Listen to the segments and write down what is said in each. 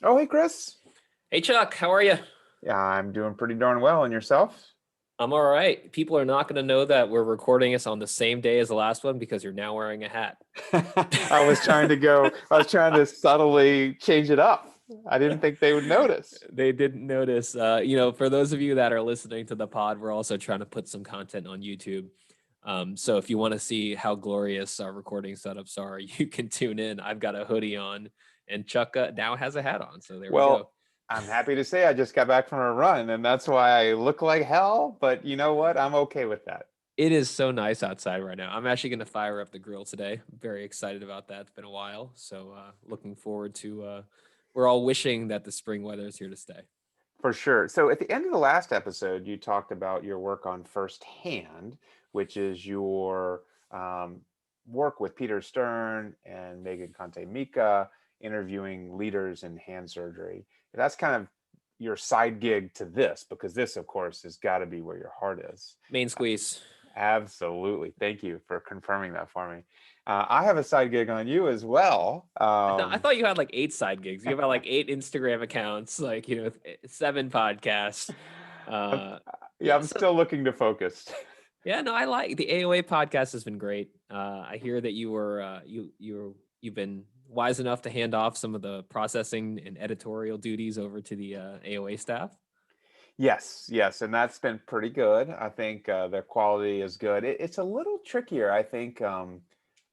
Oh, hey, Chris. Hey Chuck, how are you? Yeah, I'm doing pretty darn well. And yourself? I'm all right. People are not going to know that we're recording this on the same day as the last one because you're now wearing a hat. I was trying to subtly change it up. I didn't think they would notice. They didn't notice. For those of you that are listening to the pod, we're also trying to put some content on YouTube. So if you want to see how glorious our recording setups are, you can tune in. I've got a hoodie on, and Chuck now has a hat on. So there we go. Well, I'm happy to say I just got back from a run, and that's why I look like hell. But you know what? I'm okay with that. It is so nice outside right now. I'm actually going to fire up the grill today. I'm very excited about that. It's been a while. So looking forward to, we're all wishing that the spring weather is here to stay. For sure. So at the end of the last episode, you talked about your work on Firsthand, which is your work with Peter Stern and Megan Conte Mika, interviewing leaders in hand surgery. That's kind of your side gig to this, because this, of course, has got to be where your heart is. Main squeeze. Absolutely. Thank you for confirming that for me. I have a side gig on you as well. I thought you had like 8 side gigs. You have like 8 Instagram accounts, like, 7 podcasts. I'm, Uh, yeah, yeah. I'm So, still looking to focus. yeah, no, I like the AOA podcast has been great. I hear that you've been wise enough to hand off some of the processing and editorial duties over to the AOA staff. Yes, yes, and that's been pretty good. I think the quality is good. It's a little trickier. I think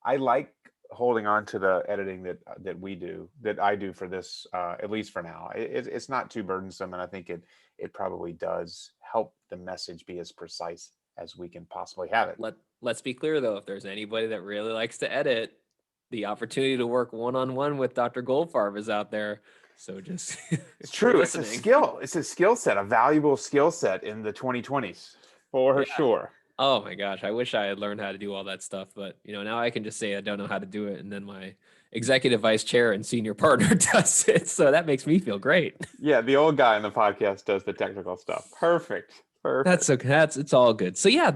I like holding on to the editing that I do for this, at least for now. It's not too burdensome, and I think it probably does help the message be as precise as we can possibly have it. Let's be clear though, if there's anybody that really likes to edit, the opportunity to work one-on-one with Dr. Goldfarb is out there. So just It's if you're true. It's a listening. skill. It's a skill set, a valuable skill set in the 2020s, for Yeah. sure. Oh my gosh, I wish I had learned how to do all that stuff, but now I can just say I don't know how to do it, and then my executive vice chair and senior partner does it. So that makes me feel great. Yeah, the old guy in the podcast does the technical stuff. Perfect. That's Perfect. okay. It's all good. So yeah,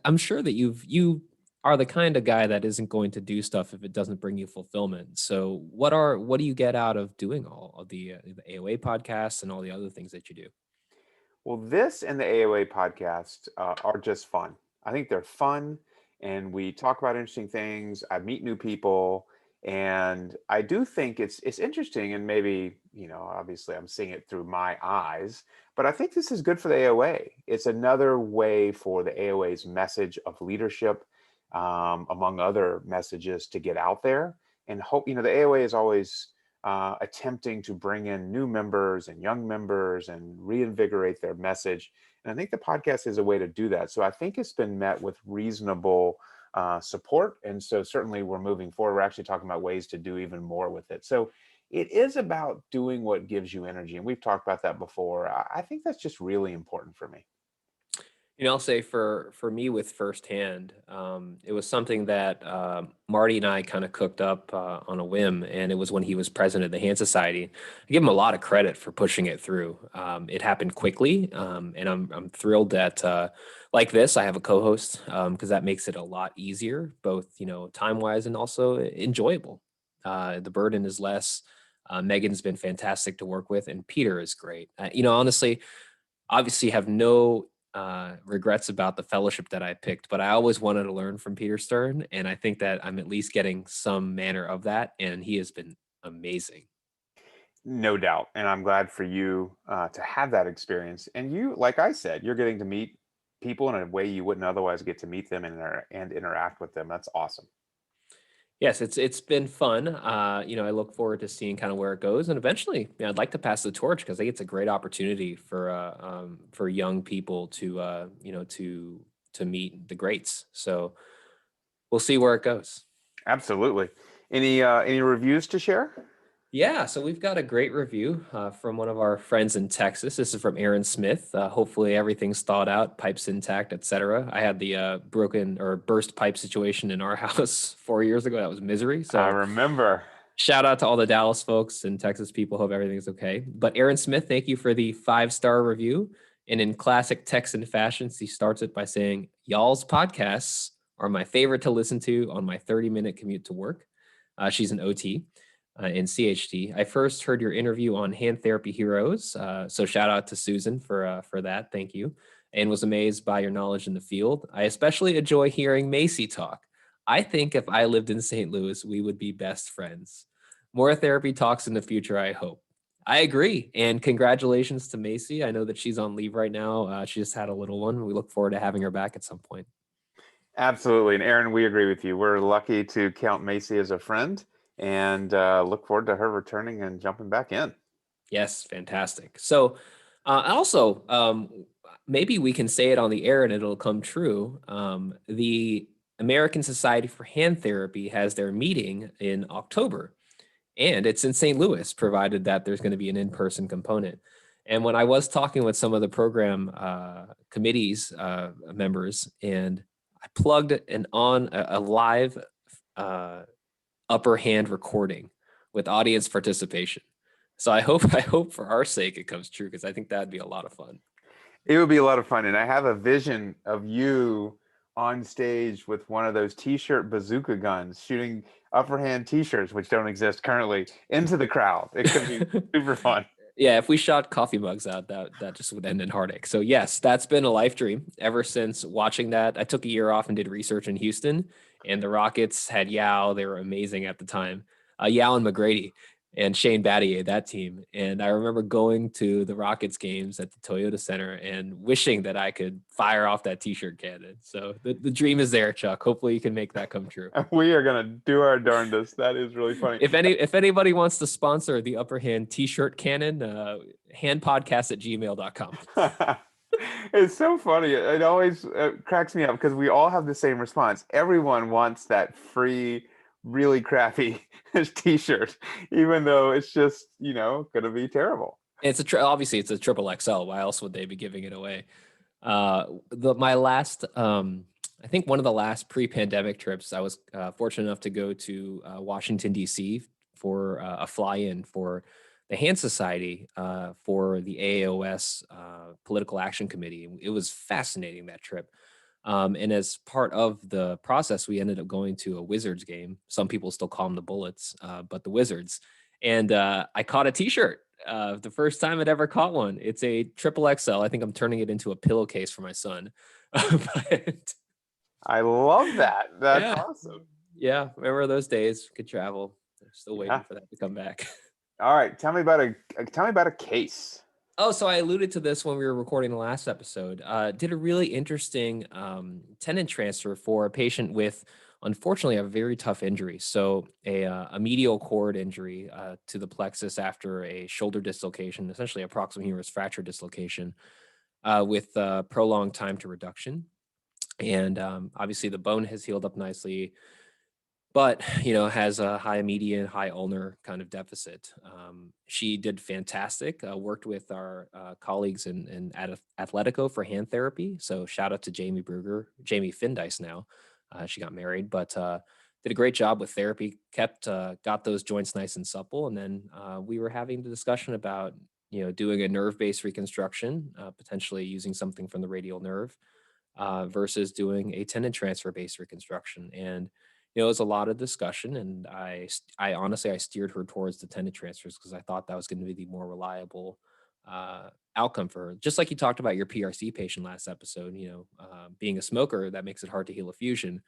I'm sure that you are the kind of guy that isn't going to do stuff if it doesn't bring you fulfillment. So what do you get out of doing all of the AOA podcasts and all the other things that you do? Well, this and the AOA podcast are just fun. I think they're fun, and we talk about interesting things. I meet new people, and I do think it's interesting. And maybe obviously, I'm seeing it through my eyes, but I think this is good for the AOA. It's another way for the AOA's message of leadership, among other messages, to get out there. And hope the AOA is always attempting to bring in new members and young members and reinvigorate their message. And I think the podcast is a way to do that. So I think it's been met with reasonable support. And so certainly we're moving forward. We're actually talking about ways to do even more with it. So it is about doing what gives you energy. And we've talked about that before. I think that's just really important for me. I'll say for me with Firsthand, it was something that Marty and I kind of cooked up on a whim, and it was when he was president of the Hand Society. I give him a lot of credit for pushing it through. It happened quickly, and I'm thrilled that like this I have a co-host because that makes it a lot easier, both time wise and also enjoyable. The burden is less. Megan's been fantastic to work with, and Peter is great. Honestly, obviously have no regrets about the fellowship that I picked, but I always wanted to learn from Peter Stern, and I think that I'm at least getting some manner of that, and he has been amazing. No doubt. And I'm glad for you to have that experience. And you, like I said, you're getting to meet people in a way you wouldn't otherwise get to meet them and interact with them. That's awesome. Yes, it's been fun. I look forward to seeing kind of where it goes, and eventually, I'd like to pass the torch because I think it's a great opportunity for young people to to meet the greats. So we'll see where it goes. Absolutely. Any reviews to share? Yeah, so we've got a great review from one of our friends in Texas. This is from Aaron Smith. Hopefully everything's thawed out, pipes intact, etc. I had the broken or burst pipe situation in our house 4 years ago. That was misery. I So remember. shout out to all the Dallas folks and Texas people. Hope everything's okay. But Aaron Smith, thank you for the 5-star review. And in classic Texan fashion, he starts it by saying, "Y'all's podcasts are my favorite to listen to on my 30-minute commute to work." She's an OT. in CHT. I first heard your interview on Hand Therapy Heroes, so shout out to Susan for that. Thank you, and was amazed by your knowledge in the field. I especially enjoy hearing Macy talk. I think if I lived in St. Louis, we would be best friends. More therapy talks in the future, I hope. I agree, and congratulations to Macy. I know that she's on leave right now. She just had a little one. We look forward to having her back at some point. Absolutely. And Aaron, we agree with you. We're lucky to count Macy as a friend and look forward to her returning and jumping back in. Yes, fantastic. So, also, maybe we can say it on the air and it'll come true. The American Society for Hand Therapy has their meeting in October, and it's in St. Louis, provided that there's going to be an in-person component. And when I was talking with some of the program committees members, and I plugged a live upper hand recording with audience participation. So I hope for our sake it comes true, because I think that'd be a lot of fun. It would be a lot of fun. And I have a vision of you on stage with one of those t-shirt bazooka guns shooting upper hand t-shirts, which don't exist currently, into the crowd. It could be super fun. Yeah, if we shot coffee mugs out, that just would end in heartache. So yes, that's been a life dream ever since watching that. I took a year off and did research in Houston, and the Rockets had Yao. They were amazing at the time. Yao and McGrady and Shane Battier, that team. And I remember going to the Rockets games at the Toyota Center and wishing that I could fire off that t-shirt cannon. So the dream is there, Chuck. Hopefully you can make that come true. We are going to do our darndest. That is really funny. If anybody wants to sponsor the upper hand t-shirt cannon, handpodcast@gmail.com. It's so funny. It always cracks me up because we all have the same response. Everyone wants that free, really crappy t-shirt, even though it's just, going to be terrible. It's obviously it's a triple XL. Why else would they be giving it away? My last, I think one of the last pre-pandemic trips, I was fortunate enough to go to Washington, D.C. for a fly-in for the Hand Society for the AAOS Political Action Committee. It was fascinating, that trip. And as part of the process, we ended up going to a Wizards game. Some people still call them the Bullets, but the Wizards. And I caught a t-shirt. The first time I'd ever caught one. It's a triple XL. I think I'm turning it into a pillowcase for my son. But I love that. That's awesome. Yeah, remember those days? Could travel. They're still waiting for that to come back. All right, tell me about a case. Oh, so I alluded to this when we were recording the last episode. Did a really interesting tendon transfer for a patient with, unfortunately, a very tough injury. So a medial cord injury to the plexus after a shoulder dislocation, essentially a proximal humerus fracture dislocation, with prolonged time to reduction. And obviously the bone has healed up nicely, but has a high median, high ulnar kind of deficit. She did fantastic. Worked with our colleagues in Athletico for hand therapy. So shout out to Jamie Jamie Findice now. She got married, but did a great job with therapy. Got those joints nice and supple, and then we were having the discussion about doing a nerve-based reconstruction, potentially using something from the radial nerve, versus doing a tendon transfer-based reconstruction. And it was a lot of discussion, and I honestly steered her towards the tendon transfers because I thought that was going to be the more reliable outcome for her. Just like you talked about your PRC patient last episode, being a smoker, that makes it hard to heal a fusion.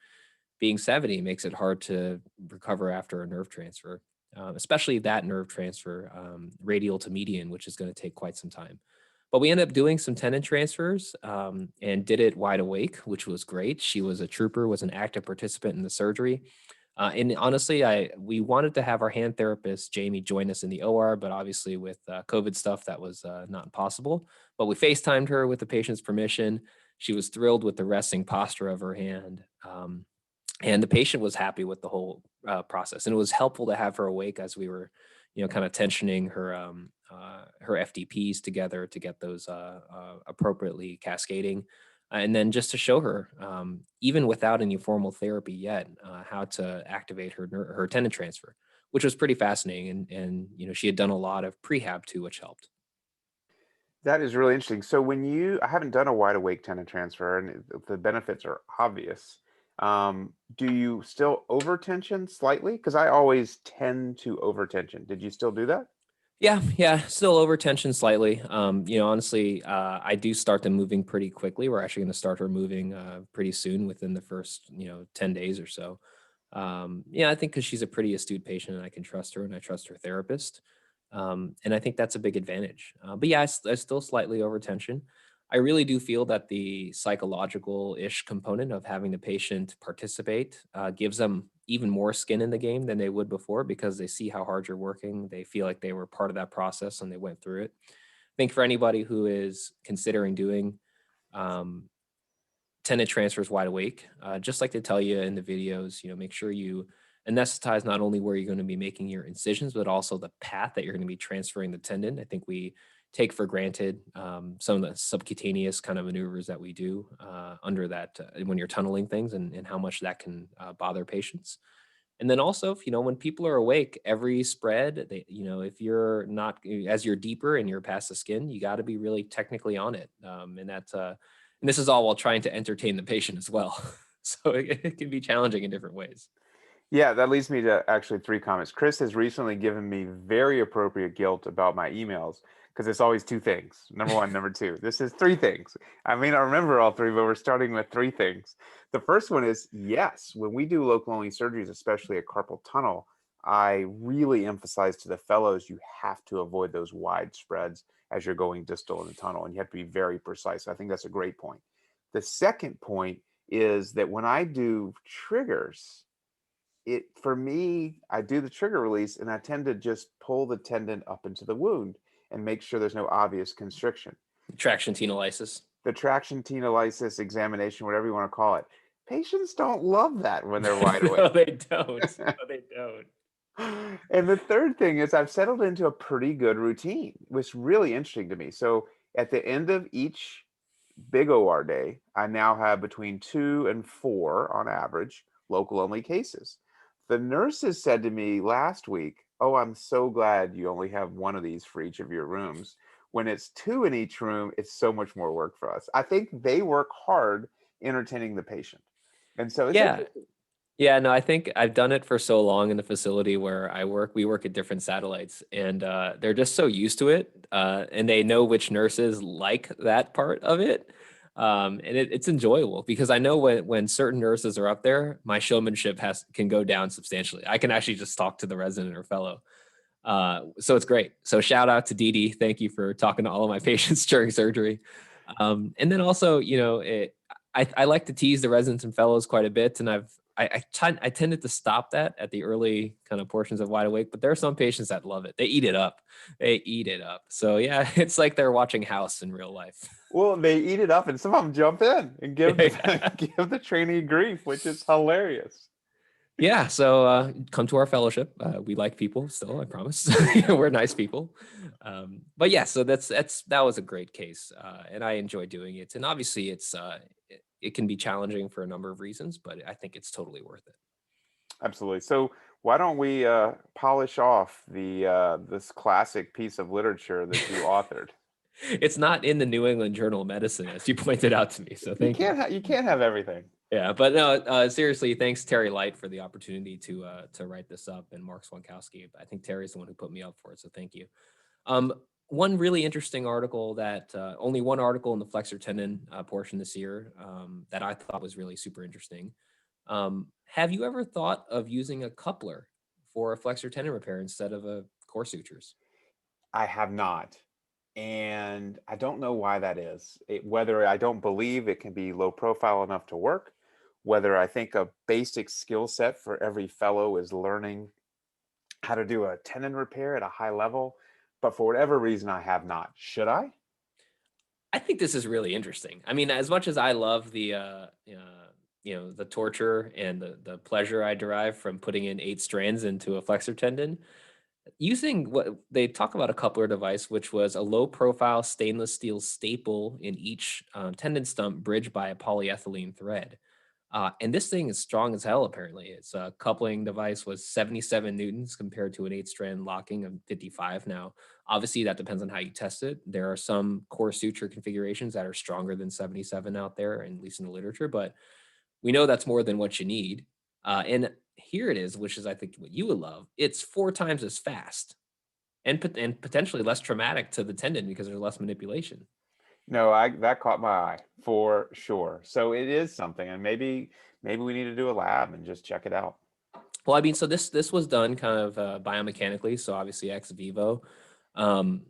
Being 70 makes it hard to recover after a nerve transfer, especially that nerve transfer, radial to median, which is going to take quite some time. But we ended up doing some tendon transfers and did it wide awake, which was great. She was a trooper, was an active participant in the surgery. And honestly, we wanted to have our hand therapist, Jamie, join us in the OR, but obviously with COVID stuff, that was not possible. But we FaceTimed her with the patient's permission. She was thrilled with the resting posture of her hand. And the patient was happy with the whole process. And it was helpful to have her awake as we were, kind of tensioning her FDPs together to get those appropriately cascading. And then just to show her, even without any formal therapy yet, how to activate her tendon transfer, which was pretty fascinating. And she had done a lot of prehab too, which helped. That is really interesting. So I haven't done a wide awake tendon transfer, and the benefits are obvious. Do you still overtension slightly? Because I always tend to overtension. Did you still do that? Yeah, still over tension slightly. Honestly, I do start them moving pretty quickly. We're actually going to start her moving pretty soon within the first, 10 days or so. Yeah, I think because she's a pretty astute patient and I can trust her and I trust her therapist. And I think that's a big advantage. But yeah, I still slightly over tension. I really do feel that the psychological-ish component of having the patient participate gives them even more skin in the game than they would before because they see how hard you're working. They feel like they were part of that process and they went through it. I think for anybody who is considering doing um, tendon transfers wide awake, just like they tell you in the videos, make sure you anesthetize not only where you're going to be making your incisions, but also the path that you're going to be transferring the tendon. I think we take for granted some of the subcutaneous kind of maneuvers that we do under that when you're tunneling things and how much that can bother patients. And then also, when people are awake, every spread, if you're not, as you're deeper and you're past the skin, you got to be really technically on it. And this is all while trying to entertain the patient as well. So it can be challenging in different ways. Yeah, that leads me to actually three comments. Chris has recently given me very appropriate guilt about my emails because it's always two things. Number one, number two. This is three things. I may not remember all three, but we're starting with three things. The first one is yes, when we do local only surgeries, especially a carpal tunnel, I really emphasize to the fellows you have to avoid those wide spreads as you're going distal in the tunnel, and you have to be very precise. I think that's a great point. The second point is that when I do triggers, it for me, I do the trigger release and I tend to just pull the tendon up into the wound and make sure there's no obvious constriction. Traction tenolysis. The traction tenolysis examination, whatever you want to call it, patients don't love that when they're wide awake. No, they don't. No, they don't. And the third thing is I've settled into a pretty good routine, which is really interesting to me. So at the end of each big OR day, I now have between 2 and 4 on average local only cases. The nurses said to me last week, "Oh, I'm so glad you only have one of these for each of your rooms. When it's two in each room, it's so much more work for us." I think they work hard entertaining the patient. And so it's Yeah. interesting. Yeah, no, I think I've done it for so long in the facility where I work. We work at different satellites, and they're just so used to it, and they know which nurses like that part of it, and it's enjoyable because I know when certain nurses are up there, my showmanship can go down substantially. I can actually just talk to the resident or fellow, so it's great. So shout out to Dee Dee. Thank you for talking to all of my patients during surgery, and then also, I like to tease the residents and fellows quite a bit, and I tended to stop that at the early kind of portions of Wide Awake, but there are some patients that love it. They eat it up. They eat it up. So yeah, it's like they're watching House in real life. Well, they eat it up, and some of them jump in and give give the trainee grief, which is hilarious. Yeah, so come to our fellowship. We like people still, I promise. We're nice people. But yeah, so that was a great case, and I enjoy doing it. And obviously, it can be challenging for a number of reasons, but I think it's totally worth it. Absolutely. So why don't we polish off the this classic piece of literature that you authored? It's not in the New England Journal of Medicine, as you pointed out to me. So You thank you. can't you can't have everything. Yeah, but no, seriously, thanks Terry Light for the opportunity to write this up, and Mark Swankowski. I think Terry's the one who put me up for it, so thank you. Um, One really interesting article that only one article in the flexor tendon portion this year that I thought was really super interesting. Have you ever thought of using a coupler for a flexor tendon repair instead of a core sutures? I have not. And I don't know why that is. Whether I don't believe it can be low profile enough to work, whether I think a basic skill set for every fellow is learning how to do a tendon repair at a high level. But for whatever reason, I have not. Should I? I think this is really interesting. I mean, as much as I love the torture and the pleasure I derive from putting in 8 strands into a flexor tendon, using what they talk about a coupler device, which was a low profile stainless steel staple in each tendon stump bridged by a polyethylene thread. And this thing is strong as hell, apparently. Its coupling device was 77 newtons compared to an 8 strand locking of 55. Now, obviously, that depends on how you test it. There are some core suture configurations that are stronger than 77 out there, at least in the literature. But We know that's more than what you need. And here it is, which is, I think, what you would love. It's 4 times as fast and potentially less traumatic to the tendon because there's less manipulation. No, that caught my eye for sure. So it is something, and maybe we need to do a lab and just check it out. Well, I mean, so this was done kind of biomechanically, so obviously ex vivo. Um,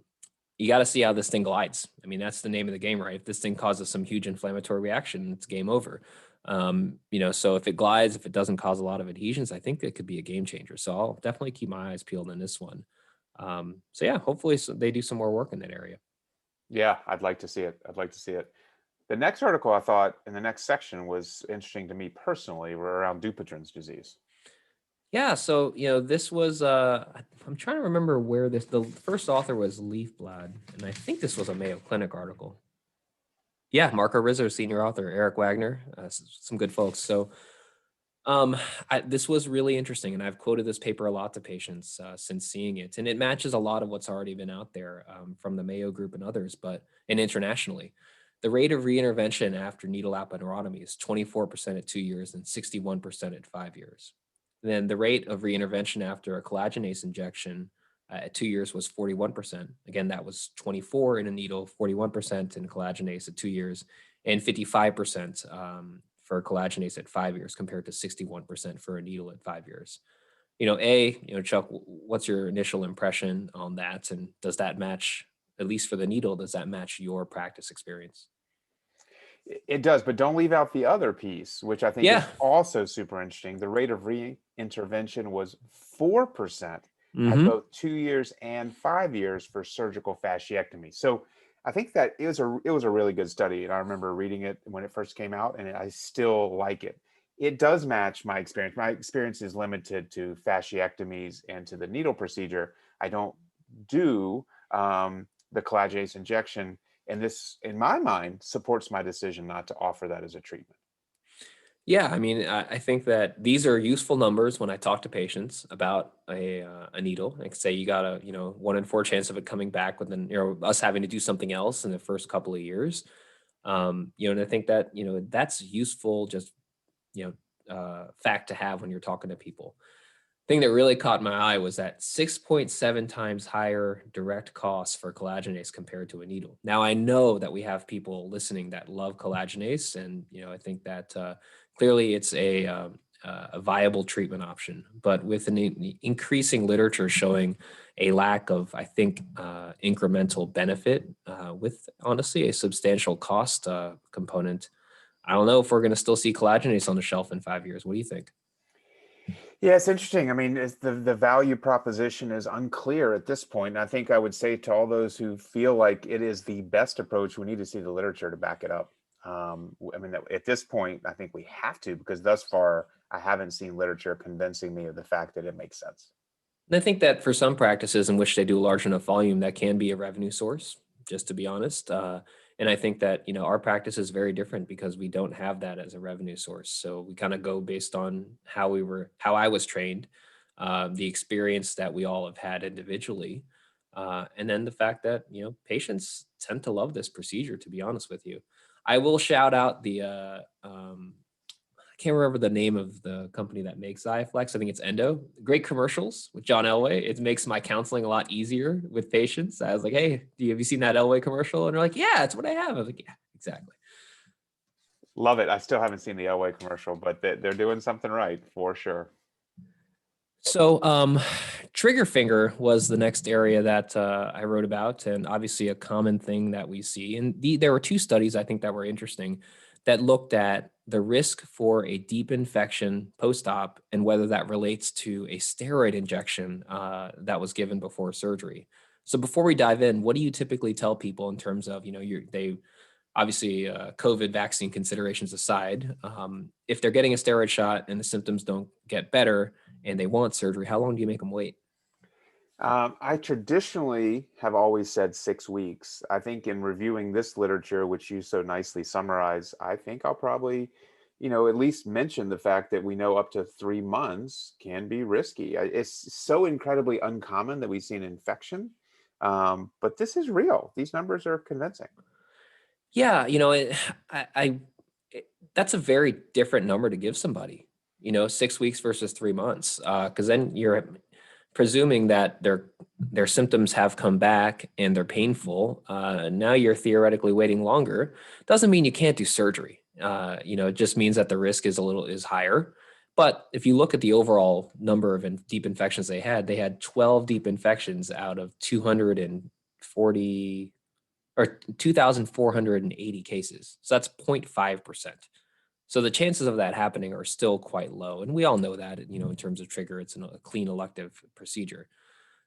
you got to see how this thing glides. I mean, that's the name of the game, right? If this thing causes some huge inflammatory reaction, it's game over. So if it glides, if it doesn't cause a lot of adhesions, I think it could be a game changer. So I'll definitely keep my eyes peeled on this one. So yeah, hopefully they do some more work in that area. Yeah, I'd like to see it. I'd like to see it. The next article I thought in the next section was interesting to me personally, were around Dupuytren's disease. Yeah, so this was I'm trying to remember where the first author was Leafblad, and I think this was a Mayo Clinic article. Yeah, Marco Rizzo, senior author, Eric Wagner, some good folks. So this was really interesting, and I've quoted this paper a lot to patients since seeing it, and it matches a lot of what's already been out there from the Mayo Group and others, and internationally. The rate of reintervention after needle aponeurotomy is 24% at 2 years and 61% at 5 years. Then the rate of reintervention after a collagenase injection at 2 years was 41%. Again, that was 24 in a needle, 41% in collagenase at 2 years, and 55% for collagenase at 5 years compared to 61% for a needle at 5 years. Chuck, what's your initial impression on that? And does that match, at least for the needle, does that match your practice experience? It does, but don't leave out the other piece, which I think is Yeah. also super interesting. The rate of reintervention was 4% at Mm-hmm. both 2 years and 5 years for surgical fasciectomy. So I think that it was a really good study, and I remember reading it when it first came out, and I still like it. It does match my experience. My experience is limited to fasciectomies and to the needle procedure. I don't do the collagenase injection, and this, in my mind, supports my decision not to offer that as a treatment. Yeah, I mean, I think that these are useful numbers when I talk to patients about a needle. Like say you got a 1 in 4 chance of it coming back within us having to do something else in the first couple of years. And I think that that's useful, just fact to have when you're talking to people. Thing that really caught my eye was that 6.7 times higher direct costs for collagenase compared to a needle. Now I know that we have people listening that love collagenase, and I think that clearly it's a viable treatment option. But with an increasing literature showing a lack of, I think, incremental benefit with honestly a substantial cost component, I don't know if we're going to still see collagenase on the shelf in 5 years. What do you think? Yeah, it's interesting. I mean, the value proposition is unclear at this point. And I think I would say to all those who feel like it is the best approach, we need to see the literature to back it up. I mean, at this point, I think we have to, because thus far, I haven't seen literature convincing me of the fact that it makes sense. And I think that for some practices in which they do a large enough volume, that can be a revenue source, just to be honest. And I think that, our practice is very different because we don't have that as a revenue source. So we kind of go based on how I was trained, the experience that we all have had individually. And then the fact that, patients tend to love this procedure, to be honest with you. I will shout out I can't remember the name of the company that makes Xiaflex. I think it's Endo. Great commercials with John Elway. It makes my counseling a lot easier with patients. I was like, hey, have you seen that Elway commercial? And they're like, yeah, it's what I have. I was like, yeah, exactly. Love it. I still haven't seen the Elway commercial, but they're doing something right for sure. So, trigger finger was the next area that I wrote about, and obviously a common thing that we see. And there were 2 studies I think that were interesting that looked at the risk for a deep infection post-op and whether that relates to a steroid injection that was given before surgery. So, before we dive in, what do you typically tell people in terms of they obviously COVID vaccine considerations aside, if they're getting a steroid shot and the symptoms don't get better and they want surgery, how long do you make them wait? I traditionally have always said 6 weeks. I think in reviewing this literature, which you so nicely summarize, I think I'll probably, at least mention the fact that we know up to 3 months can be risky. It's so incredibly uncommon that we see an infection, but this is real. These numbers are convincing. Yeah, I That's a very different number to give somebody, 6 weeks versus 3 months. Because then you're presuming that their symptoms have come back and they're painful. Now you're theoretically waiting longer. Doesn't mean you can't do surgery. It just means that the risk is higher. But if you look at the overall number of deep infections they had 12 deep infections out of 240 or 2,480 cases. So that's 0.5%. So the chances of that happening are still quite low. And we all know that, in terms of trigger, it's a clean elective procedure.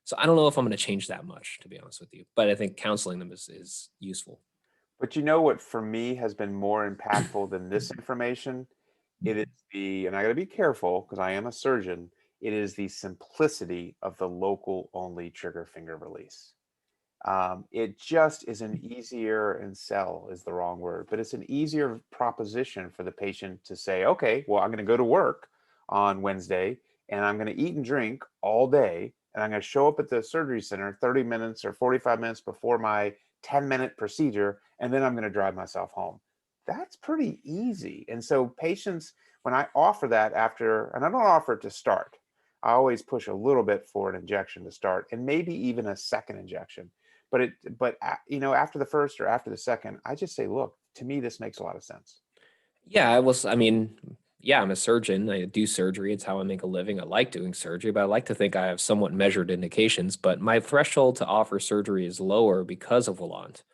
So I don't know if I'm going to change that much, to be honest with you. But I think counseling them is useful. But you know what for me has been more impactful than this information? It is and I got to be careful because I am a surgeon, it is the simplicity of the local only trigger finger release. It just is an easier, and sell is the wrong word, but it's an easier proposition for the patient to say, okay, well, I'm going to go to work on Wednesday and I'm going to eat and drink all day. And I'm going to show up at the surgery center 30 minutes or 45 minutes before my 10-minute procedure. And then I'm going to drive myself home. That's pretty easy. And so patients, when I offer that after, and I don't offer it to start, I always push a little bit for an injection to start and maybe even a second injection. But after the first or after the second, I just say, look, to me, this makes a lot of sense. Yeah, I'm a surgeon. I do surgery. It's how I make a living. I like doing surgery, but I like to think I have somewhat measured indications. But my threshold to offer surgery is lower because of Volant.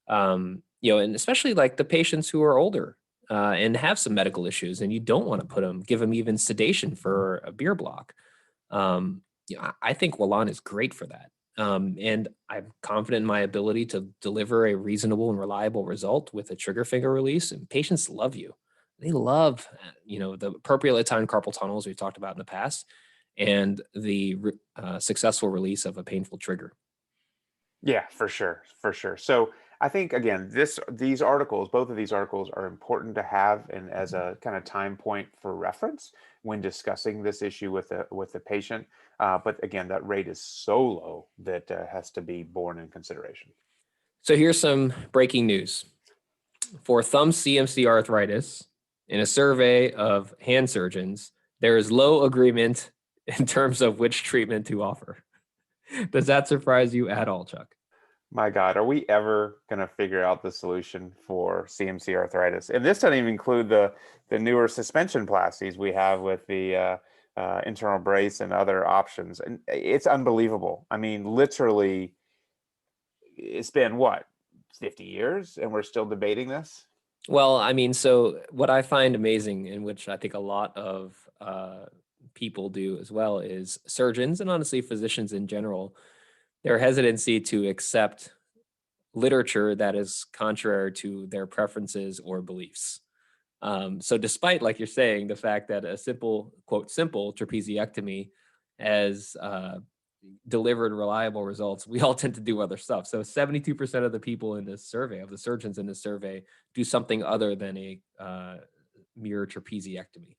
And especially like the patients who are older and have some medical issues, and you don't want to give them even sedation for a beer block. I think Volant is great for that. And I'm confident in my ability to deliver a reasonable and reliable result with a trigger finger release. And patients love you. They love, the appropriately timed carpal tunnels we've talked about in the past, and the successful release of a painful trigger. Yeah, for sure, for sure. So I think again, these articles, both of these articles, are important to have and as a kind of time point for reference when discussing this issue with the patient. But again, that rate is so low that has to be borne in consideration. So here's some breaking news. For thumb CMC arthritis, in a survey of hand surgeons, there is low agreement in terms of which treatment to offer. Does that surprise you at all, Chuck? My God, are we ever going to figure out the solution for CMC arthritis? And this doesn't even include the newer suspension plasties we have with the internal brace and other options. And it's unbelievable. I mean, literally, it's been what, 50 years, and we're still debating this? Well, so what I find amazing, in which I think a lot of people do as well, is surgeons and honestly physicians in general, their hesitancy to accept literature that is contrary to their preferences or beliefs. So despite, like you're saying, the fact that a simple, quote, simple trapeziectomy has delivered reliable results, we all tend to do other stuff. So 72% of the people in this survey, of the surgeons in this survey, do something other than a mere trapeziectomy.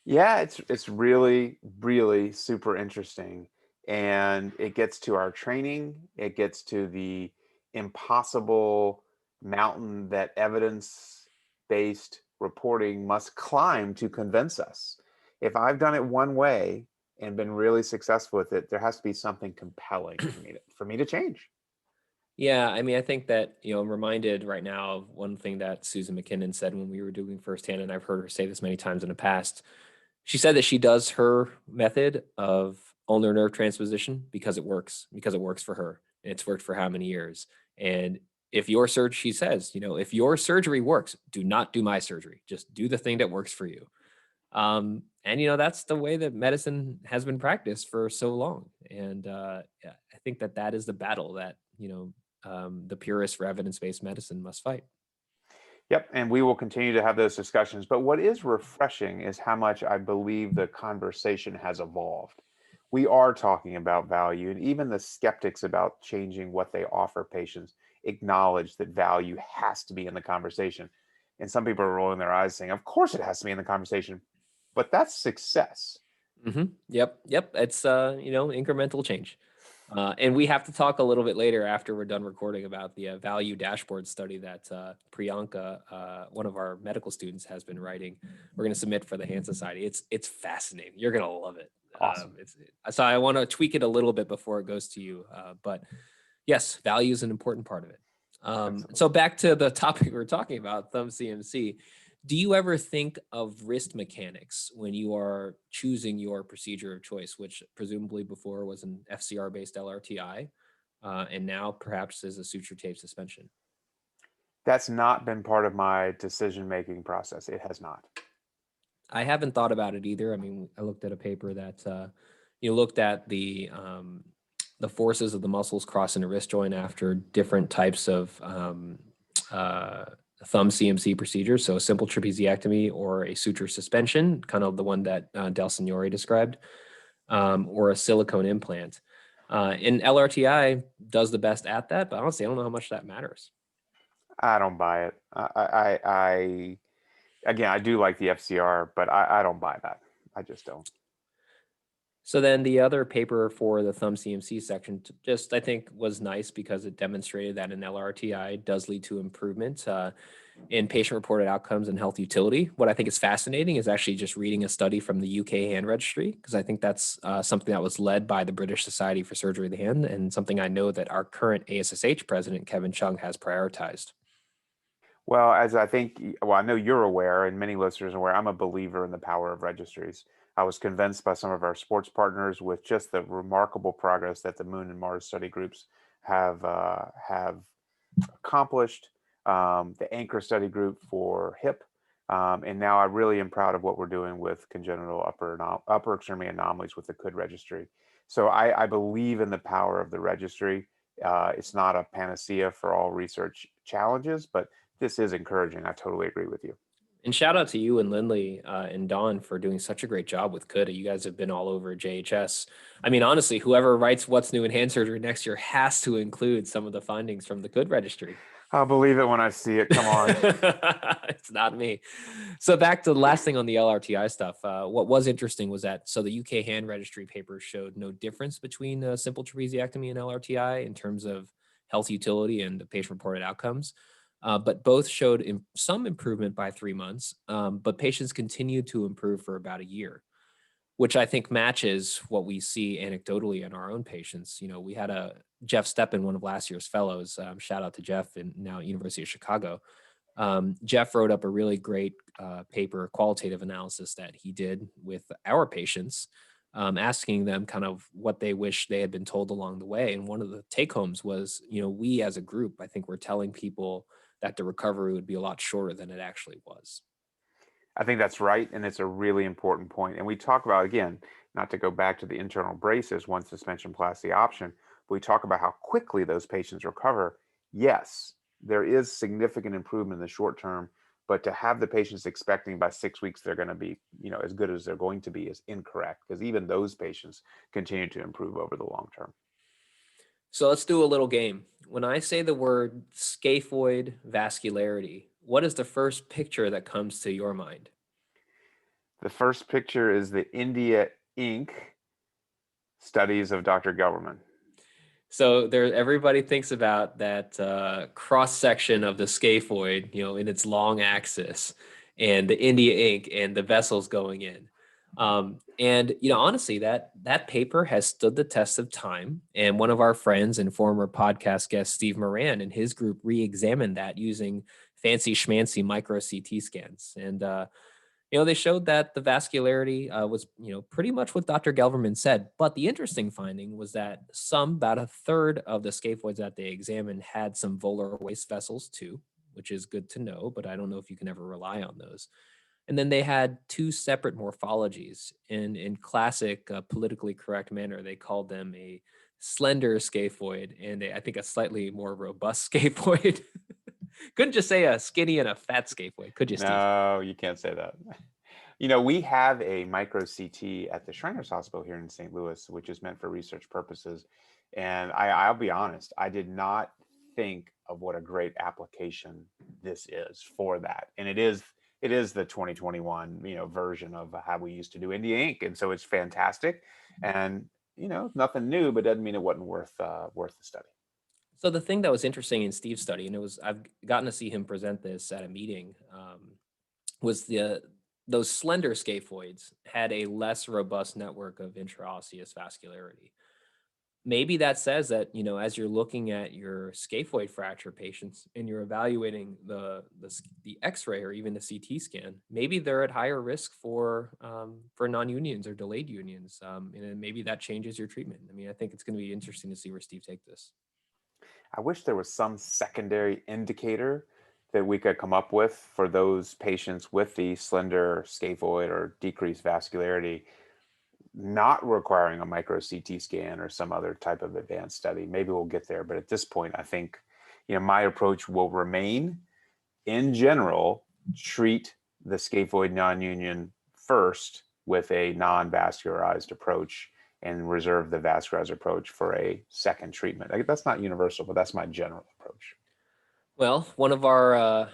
Yeah, it's really, really super interesting. And it gets to our training, it gets to the impossible mountain that evidence-based reporting must climb to convince us. If I've done it one way and been really successful with it, there has to be something compelling for me to change. Yeah, I think that, I'm reminded right now of one thing that Susan McKinnon said when we were doing firsthand, and I've heard her say this many times in the past. She said that she does her method of ulnar nerve transposition because it works for her. And it's worked for how many years? And if your surgery, she says, if your surgery works, do not do my surgery. Just do the thing that works for you. And that's the way that medicine has been practiced for so long. And yeah, I think that is the battle that the purists for evidence-based medicine must fight. Yep, and we will continue to have those discussions. But what is refreshing is how much I believe the conversation has evolved. We are talking about value, and even the skeptics about changing what they offer patients acknowledge that value has to be in the conversation. And some people are rolling their eyes saying, of course it has to be in the conversation, but that's success. Yep. It's incremental change. And we have to talk a little bit later after we're done recording about the value dashboard study that Priyanka, one of our medical students, has been writing. We're going to submit for the Hand Society. It's fascinating. You're going to love it. Awesome. So I want to tweak it a little bit before it goes to you. But yes, value is an important part of it. So back to the topic we're talking about, thumb CMC. Do you ever think of wrist mechanics when you are choosing your procedure of choice, which presumably before was an FCR-based LRTI, and now perhaps is a suture tape suspension? That's not been part of my decision-making process. It has not. I haven't thought about it either. I mean, I looked at a paper that you looked at the forces of the muscles crossing the wrist joint after different types of thumb CMC procedures. So a simple trapeziectomy or a suture suspension, kind of the one that Del Signore described, or a silicone implant. And LRTI does the best at that, but honestly, I don't know how much that matters. I don't buy it. Again, I do like the FCR, but I don't buy that. I just don't. So then the other paper for the thumb CMC section just, I think, was nice because it demonstrated that an LRTI does lead to improvement in patient-reported outcomes and health utility. What I think is fascinating is actually just reading a study from the UK Hand Registry, because I think that's something that was led by the British Society for Surgery of the Hand, and something I know that our current ASSH president, Kevin Chung, has prioritized. Well, as I think, well, I know you're aware, and many listeners are aware, I'm a believer in the power of registries. I was convinced by some of our sports partners with just the remarkable progress that the Moon and Mars study groups have accomplished. The Anchor study group for hip, and now I really am proud of what we're doing with congenital upper extremity anomalies with the CUD registry. So I believe in the power of the registry. It's not a panacea for all research challenges, but this is encouraging. I totally agree with you. And shout out to you and Lindley and Don for doing such a great job with CUDA. You guys have been all over JHS. I mean, honestly, whoever writes What's New in Hand Surgery next year has to include some of the findings from the CUD registry. I'll believe it when I see it. Come on. It's not me. So back to the last thing on the LRTI stuff. What was interesting was that, so the UK Hand Registry paper showed no difference between simple trapeziectomy and LRTI in terms of health utility and patient-reported outcomes. But both showed some improvement by 3 months, but patients continued to improve for about a year, which I think matches what we see anecdotally in our own patients. You know, we had Jeff Steppen, one of last year's fellows. Shout out to Jeff, and now at University of Chicago. Jeff wrote up a really great paper, qualitative analysis that he did with our patients, asking them kind of what they wish they had been told along the way. And one of the take homes was, you know, we as a group, I think we're telling people that the recovery would be a lot shorter than it actually was. I think that's right, and it's a really important point. And we talk about, again, not to go back to the internal braces, one suspension plasty option, but we talk about how quickly those patients recover. Yes, there is significant improvement in the short term, but to have the patients expecting by 6 weeks they're going to be, you know, as good as they're going to be is incorrect, because even those patients continue to improve over the long term. So let's do a little game. When I say the word scaphoid vascularity, what is the first picture that comes to your mind? The first picture is the India Inc. studies of Dr. Gelberman. So everybody thinks about that cross section of the scaphoid, you know, in its long axis, and the India ink and the vessels going in. And you know, honestly, that paper has stood the test of time. And one of our friends and former podcast guest, Steve Moran, and his group re-examined that using fancy schmancy micro CT scans. And you know, they showed that the vascularity was, you know, pretty much what Dr. Gelverman said. But the interesting finding was that about a third of the scaphoids that they examined had some volar waste vessels too, which is good to know, but I don't know if you can ever rely on those. And then they had two separate morphologies. In classic politically correct manner, they called them a slender scaphoid and I think a slightly more robust scaphoid. Couldn't just say a skinny and a fat scaphoid, could you, Steve? No, you can't say that. You know, we have a micro CT at the Shriners Hospital here in St. Louis, which is meant for research purposes. And I'll be honest, I did not think of what a great application this is for that. And it is the 2021, you know, version of how we used to do India Ink. And so it's fantastic. And nothing new, but doesn't mean it wasn't worth the study. So the thing that was interesting in Steve's study, and I've gotten to see him present this at a meeting, was those slender scaphoids had a less robust network of intraosseous vascularity. Maybe that says that, as you're looking at your scaphoid fracture patients and you're evaluating the X-ray or even the CT scan, maybe they're at higher risk for non-unions or delayed unions, and then maybe that changes your treatment. I mean, I think it's going to be interesting to see where Steve take this. I wish there was some secondary indicator that we could come up with for those patients with the slender scaphoid or decreased vascularity, not requiring a micro CT scan or some other type of advanced study. Maybe we'll get there, but at this point, I think, my approach will remain, in general, treat the scaphoid non-union first with a non-vascularized approach and reserve the vascularized approach for a second treatment. That's not universal, but that's my general approach. Well, one of our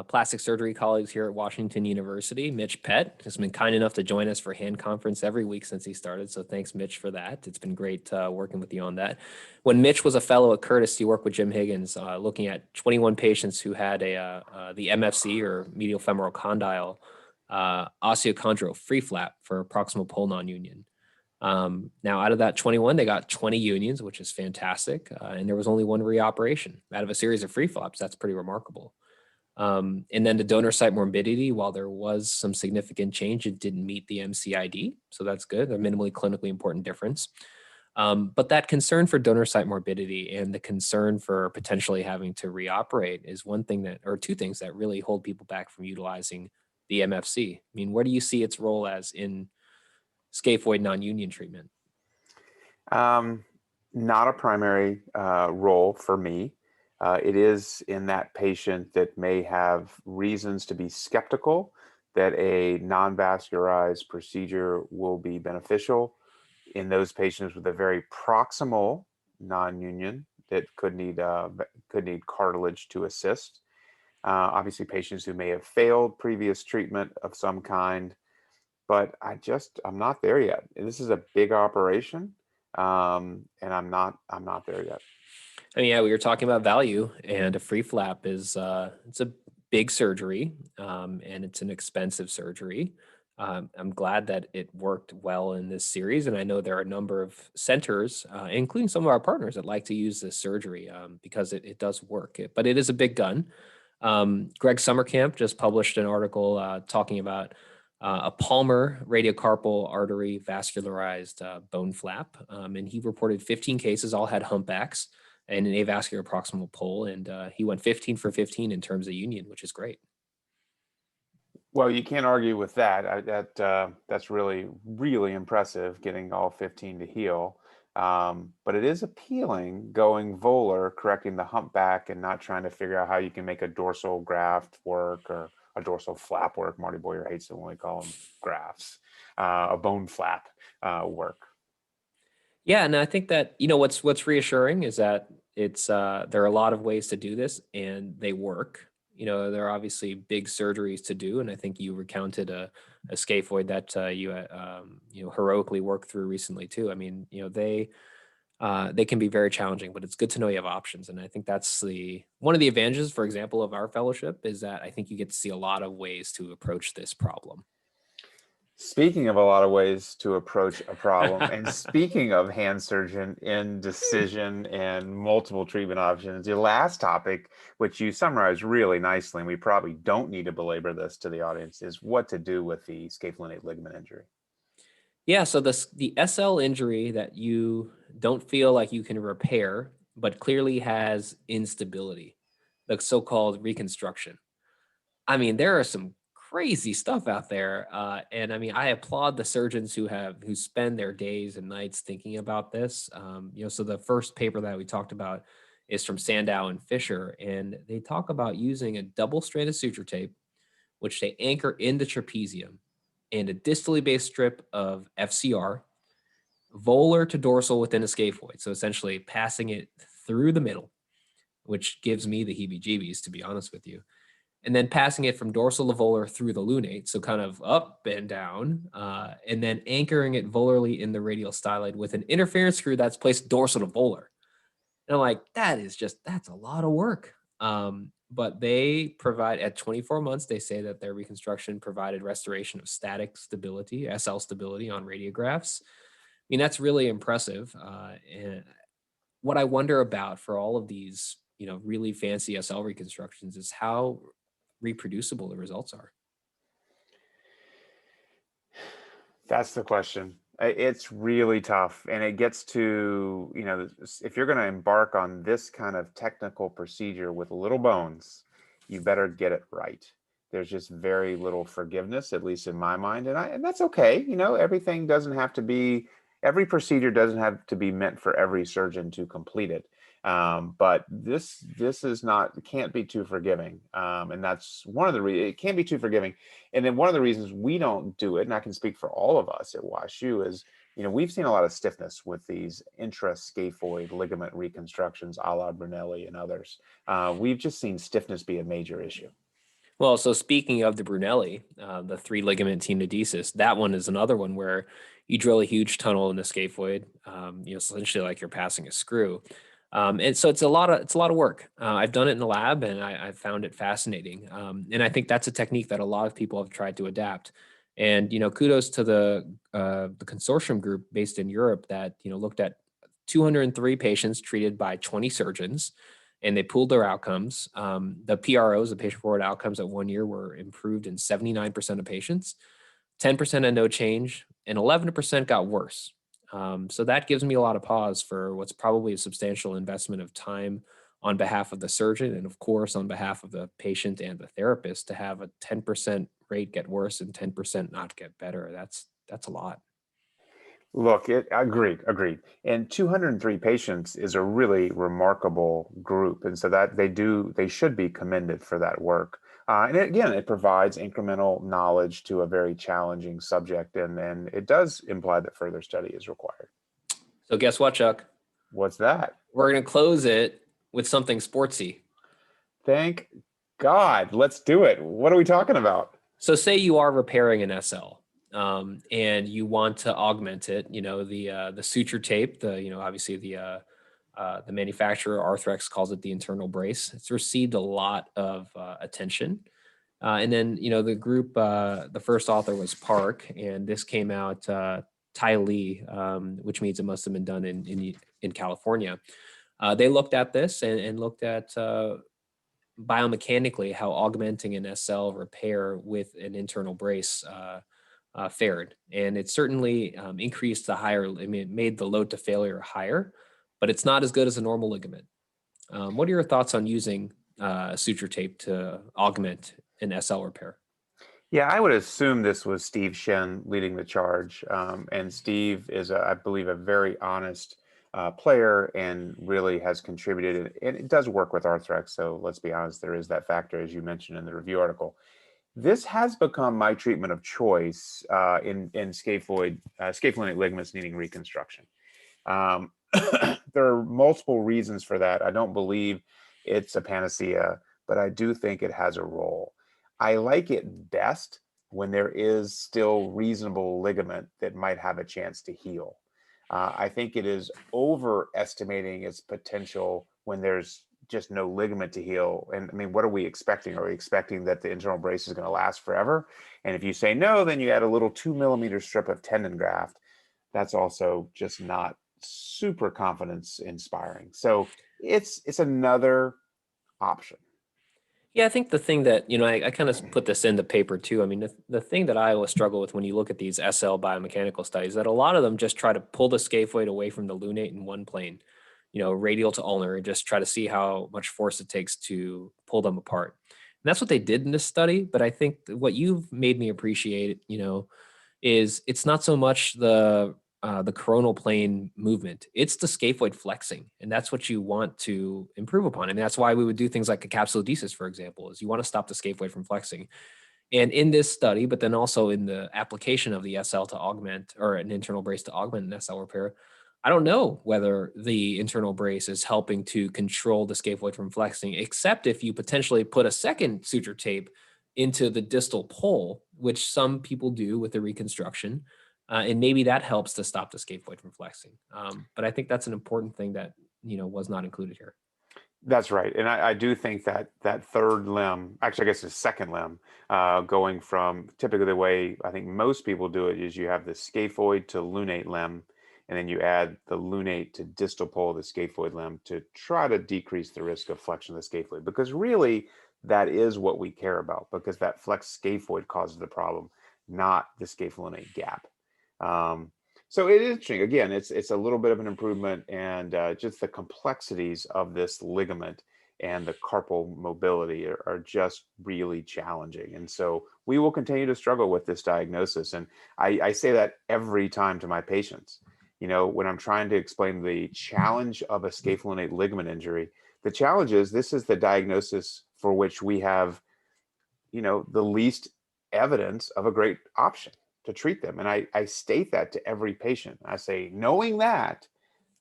plastic surgery colleagues here at Washington University, Mitch Pett, has been kind enough to join us for Hand Conference every week since he started. So thanks, Mitch, for that. It's been great working with you on that. When Mitch was a fellow at Curtis, he worked with Jim Higgins, looking at 21 patients who had the MFC or medial femoral condyle osteochondral free flap for proximal pole non-union. Now, out of that 21, they got 20 unions, which is fantastic. And there was only one reoperation out of a series of free flaps. That's pretty remarkable. And then the donor site morbidity, while there was some significant change, it didn't meet the MCID. So that's good. A minimally clinically important difference. But that concern for donor site morbidity and the concern for potentially having to reoperate is one thing or two things that really hold people back from utilizing the MFC. I mean, where do you see its role as in scaphoid non-union treatment? Not a primary role for me. It is in that patient that may have reasons to be skeptical that a non-vascularized procedure will be beneficial. In those patients with a very proximal non-union that could need cartilage to assist. Obviously, patients who may have failed previous treatment of some kind, but I'm not there yet. This is a big operation, and I'm not there yet. I mean, yeah, we were talking about value, and a free flap is it's a big surgery, and it's an expensive surgery. I'm glad that it worked well in this series, and I know there are a number of centers, including some of our partners, that like to use this surgery because it does work. But it is a big gun. Greg Summercamp just published an article talking about a palmar radiocarpal artery vascularized bone flap, and he reported 15 cases, all had humpbacks and an avascular proximal pole, and he went 15 for 15 in terms of union, which is great. Well, you can't argue with that. That's really, really impressive, getting all 15 to heal. But it is appealing going volar, correcting the humpback, and not trying to figure out how you can make a dorsal graft work or a dorsal flap work. Marty Boyer hates it when we call them grafts. A bone flap work. Yeah, and I think that what's reassuring is that there are a lot of ways to do this, and they work. There are obviously big surgeries to do, and I think you recounted a scaphoid that you heroically worked through recently too. I mean, they can be very challenging, but it's good to know you have options, and I think that's one of the advantages, for example, of our fellowship is that I think you get to see a lot of ways to approach this problem. Speaking of a lot of ways to approach a problem, and speaking of hand surgeon indecision and multiple treatment options, your last topic, which you summarized really nicely, and we probably don't need to belabor this to the audience, is what to do with the scaplinate ligament injury. Yeah, so the SL injury that you don't feel like you can repair, but clearly has instability, the so-called reconstruction. I mean, there are some crazy stuff out there. And I mean, I applaud the surgeons who spend their days and nights thinking about this. So the first paper that we talked about is from Sandow and Fisher, and they talk about using a double-stranded suture tape, which they anchor in the trapezium, and a distally based strip of FCR, volar to dorsal within a scaphoid. So essentially passing it through the middle, which gives me the heebie-jeebies, to be honest with you. and then passing it from dorsal to volar through the lunate, so kind of up and down, and then anchoring it volarly in the radial styloid with an interference screw that's placed dorsal to volar. And I'm like, that's a lot of work. But they provide at 24 months, they say that their reconstruction provided restoration of static stability, SL stability on radiographs. I mean, that's really impressive. And what I wonder about for all of these, really fancy SL reconstructions is how reproducible the results are. That's the question. It's really tough. And it gets to, if you're going to embark on this kind of technical procedure with little bones, you better get it right. There's just very little forgiveness, at least in my mind. And that's okay. Everything doesn't have to be, every procedure doesn't have to be meant for every surgeon to complete it. But this is not, it can't be too forgiving. And that's one of the reasons it can't be too forgiving. And then one of the reasons we don't do it, and I can speak for all of us at WashU, is, we've seen a lot of stiffness with these intrascaphoid ligament reconstructions, a la Brunelli and others. We've just seen stiffness be a major issue. Well, so speaking of the Brunelli, the 3 ligament tenodesis, that one is another one where you drill a huge tunnel in the scaphoid, essentially like you're passing a screw. And so it's a lot of work. I've done it in the lab, and I found it fascinating. And I think that's a technique that a lot of people have tried to adapt. And kudos to the consortium group based in Europe that looked at 203 patients treated by 20 surgeons, and they pooled their outcomes. The PROs, the patient-reported outcomes at 1 year, were improved in 79% of patients, 10% had no change, and 11% got worse. So that gives me a lot of pause for what's probably a substantial investment of time on behalf of the surgeon and, of course, on behalf of the patient and the therapist to have a 10% rate get worse and 10% not get better. That's a lot. Look, agreed. And 203 patients is a really remarkable group. And so that they should be commended for that work. And again, it provides incremental knowledge to a very challenging subject. And it does imply that further study is required. So guess what, Chuck? What's that? We're going to close it with something sportsy. Thank God. Let's do it. What are we talking about? So say you are repairing an SL. And you want to augment it, the suture tape, obviously the manufacturer Arthrex calls it the internal brace. It's received a lot of attention. And then, the group, the first author was Park, and this came out Ty Lee, which means it must have been done in California. They looked at this and looked at biomechanically how augmenting an SL repair with an internal brace fared. And it certainly increased it made the load to failure higher, but it's not as good as a normal ligament. What are your thoughts on using suture tape to augment an SL repair? Yeah, I would assume this was Steve Shen leading the charge. And Steve is, I believe, a very honest player and really has contributed. And it does work with Arthrex. So let's be honest, there is that factor, as you mentioned in the review article. This has become my treatment of choice in scaphoid ligaments needing reconstruction. There are multiple reasons for that. I don't believe it's a panacea, but I do think it has a role. I like it best when there is still reasonable ligament that might have a chance to heal. I think it is overestimating its potential when there's just no ligament to heal. And I mean, what are we expecting? Are we expecting that the internal brace is going to last forever? And if you say no, then you add a little 2 millimeter strip of tendon graft. That's also just not super confidence inspiring. So it's another option. Yeah, I think the thing that, I kind of put this in the paper too. I mean, the thing that I always struggle with when you look at these SL biomechanical studies, that a lot of them just try to pull the scaphoid away from the lunate in one plane, radial to ulnar, and just try to see how much force it takes to pull them apart. And that's what they did in this study. But I think what you've made me appreciate, is it's not so much the coronal plane movement. It's the scaphoid flexing. And that's what you want to improve upon. And that's why we would do things like a capsulodesis, for example, is you want to stop the scaphoid from flexing. And in this study, but then also in the application of the SL to augment, or an internal brace to augment an SL repair, I don't know whether the internal brace is helping to control the scaphoid from flexing, except if you potentially put a second suture tape into the distal pole, which some people do with the reconstruction. And maybe that helps to stop the scaphoid from flexing. But I think that's an important thing that, was not included here. That's right. And I do think that that third limb, actually, I guess the second limb, going from typically the way I think most people do it is you have the scaphoid to lunate limb, and then you add the lunate to distal pole of the scaphoid limb to try to decrease the risk of flexion of the scaphoid. Because really, that is what we care about, because that flexed scaphoid causes the problem, not the scapholunate gap. Um, so it is interesting. Again, it's a little bit of an improvement, and just the complexities of this ligament and the carpal mobility are just really challenging. And so we will continue to struggle with this diagnosis. And I say that every time to my patients. When I'm trying to explain the challenge of a scapholunate ligament injury, the challenge is this is the diagnosis for which we have, the least evidence of a great option to treat them. And I state that to every patient. I say, knowing that,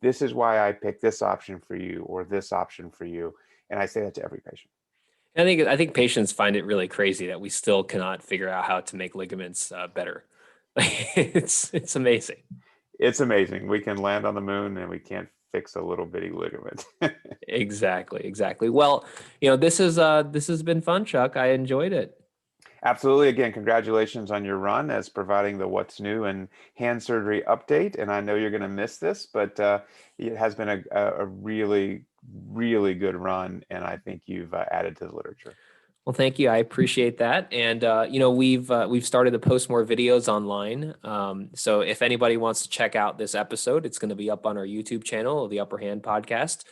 this is why I picked this option for you or this option for you. And I say that to every patient. I think patients find it really crazy that we still cannot figure out how to make ligaments better. It's amazing. It's amazing. We can land on the moon and we can't fix a little bitty ligament. Exactly. Well, this has been fun, Chuck. I enjoyed it. Absolutely. Again, congratulations on your run as providing the what's new and hand surgery update. And I know you're going to miss this, but it has been a really, really good run. And I think you've added to the literature. Well, thank you. I appreciate that. And we've started to post more videos online. So if anybody wants to check out this episode, it's going to be up on our YouTube channel, the Upper Hand Podcast.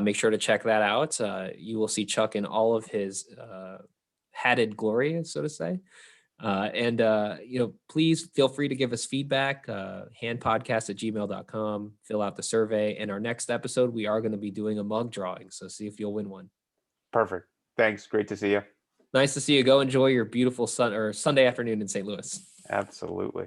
Make sure to check that out. You will see Chuck in all of his hatted glory, so to say. Please feel free to give us feedback, handpodcast@gmail.com, fill out the survey. And our next episode, we are going to be doing a mug drawing. So see if you'll win one. Perfect. Thanks. Great to see you. Nice to see you. Go enjoy your beautiful Sunday afternoon in St. Louis. Absolutely.